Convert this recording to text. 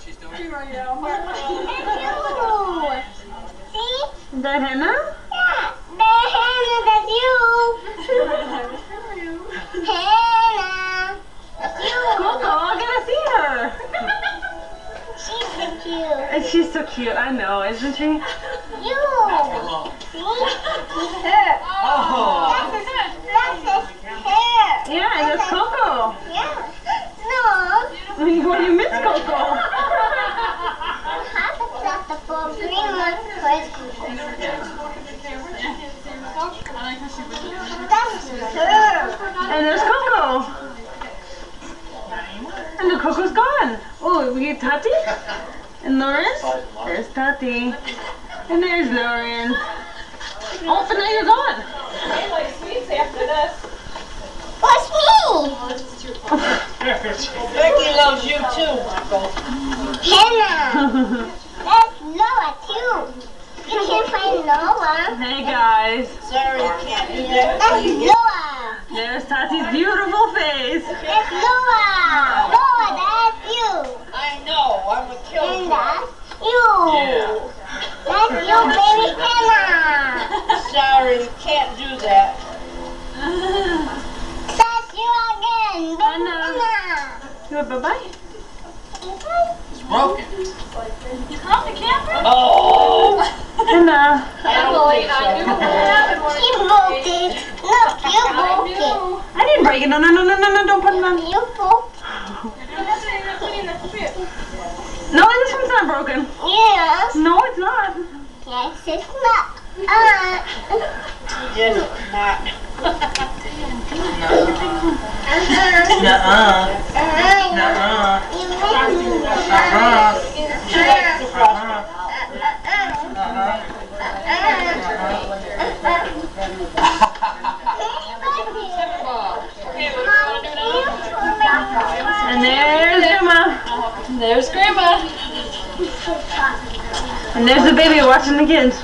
what she's doing? See? Is that Hannah? Yeah. That's Hannah, that's you. Hannah. That's you. Coco, I gotta see her. She's so cute. And she's so cute, I know, isn't she? You. Hello. See? Her. Oh. That's his hair. Yeah, and it's Coco. Yeah. No. What do you miss, Coco? Half of the full green one was Coco. That's her. And there's Coco. And the Coco's gone. Oh, we get Tati? And Lauren? There's Tati. And there's Lauren. Oh, but now you're gone. What's me? Becky loves you too, Marco. Hannah. That's Noah too. You can't find Noah. Hey guys. Sorry, you can't do that. That's Noah. There's Tati's beautiful face. That's Noah. Noah, that's you. I know, I'm a And killer. that's you. Yeah. That's you, baby Hannah. Sorry, you can't do that. That's you again, baby Hannah. Hannah. You want bye-bye? It's broken. Oh! Hannah. I don't think so. She broke it. Look, you broke it. I didn't break it. No, no, no, no, no, no, don't put it on. You broke No, this one's not broken. it. Yes. No, it's not. Yes, it's not. Yes, not. Nuh-uh. You made me. She likes the frosting. And there's Grandma. There's Grandma. And there's the baby watching the kids.